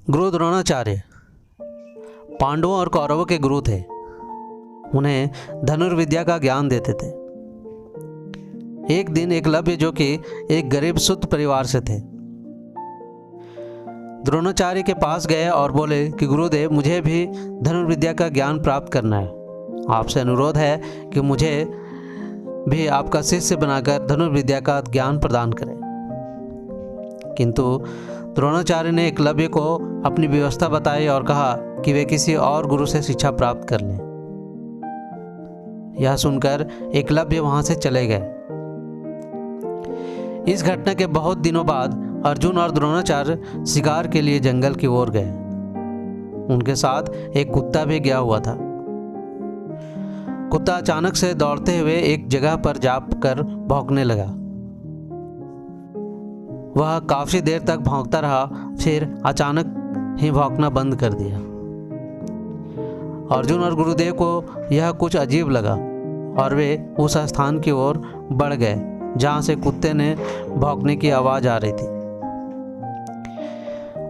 गुरु द्रोणाचार्य पांडवों और कौरवों के गुरु थे। उन्हें धनुर्विद्या का ज्ञान देते थे। एक दिन एकलव्य, जो कि एक गरीब सूत परिवार से थे, द्रोणाचार्य के पास गए और बोले कि गुरुदेव, मुझे भी धनुर्विद्या का ज्ञान प्राप्त करना है। आपसे अनुरोध है कि मुझे भी आपका शिष्य बनाकर धनुर्विद्या का ज्ञान प्रदान करें। किंतु द्रोणाचार्य ने एकलव्य को अपनी व्यवस्था बताई और कहा कि वे किसी और गुरु से शिक्षा प्राप्त कर लें। यह सुनकर एकलव्य वहां से चले गए। इस घटना के बहुत दिनों बाद अर्जुन और द्रोणाचार्य शिकार के लिए जंगल की ओर गए। उनके साथ एक कुत्ता भी गया हुआ था। कुत्ता अचानक से दौड़ते हुए एक जगह पर जाकर भौंकने लगा। वह काफी देर तक भौंकता रहा, फिर अचानक ही भौंकना बंद कर दिया। अर्जुन और गुरुदेव को यह कुछ अजीब लगा और वे उस स्थान की ओर बढ़ गए जहां से कुत्ते ने भौंकने की आवाज आ रही थी।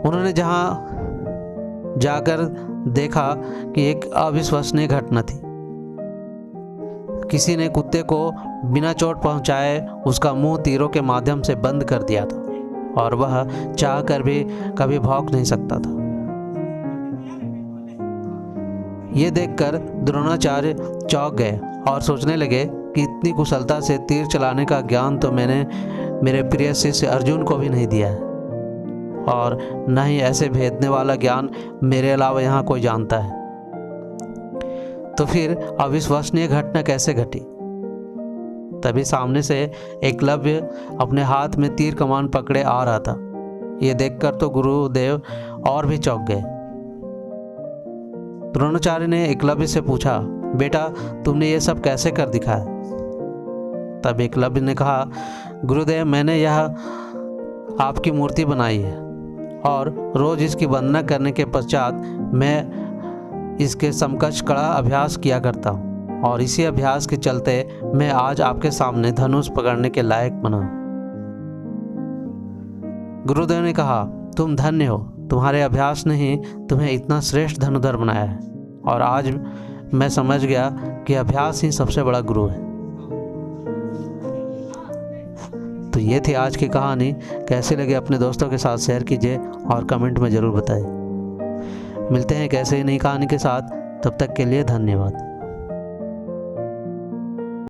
उन्होंने जहां जाकर देखा कि एक अविश्वसनीय घटना थी। किसी ने कुत्ते को बिना चोट पहुंचाए उसका मुंह तीरों के माध्यम से बंद कर दिया था और वह चाहकर भी कभी भौंक नहीं सकता था। ये देखकर द्रोणाचार्य चौंक गए और सोचने लगे कि इतनी कुशलता से तीर चलाने का ज्ञान तो मैंने मेरे प्रिय शिष्य अर्जुन को भी नहीं दिया है, और न ही ऐसे भेदने वाला ज्ञान मेरे अलावा यहाँ कोई जानता है। तो फिर अविश्वसनीय घटना कैसे घटी? तभी सामने से एकलव्य अपने हाथ में तीर कमान पकड़े आ रहा था। ये देखकर तो गुरुदेव और भी चौंक गए। द्रोणाचार्य ने एकलव्य से पूछा, बेटा, तुमने ये सब कैसे कर दिखाया? तब एकलव्य ने कहा, गुरुदेव, मैंने यह आपकी मूर्ति बनाई है और रोज इसकी वंदना करने के पश्चात मैं इसके समकक्ष कड़ा अभ्यास किया करता हूँ, और इसी अभ्यास के चलते मैं आज आपके सामने धनुष पकड़ने के लायक बना। गुरुदेव ने कहा, तुम धन्य हो, तुम्हारे अभ्यास ने ही तुम्हें इतना श्रेष्ठ धनुधर बनाया है, और आज मैं समझ गया कि अभ्यास ही सबसे बड़ा गुरु है। तो ये थी आज की कहानी। कैसी लगी अपने दोस्तों के साथ शेयर कीजिए और कमेंट में ज़रूर बताइए। मिलते हैं कैसे ही नई कहानी के साथ, तब तक के लिए धन्यवाद।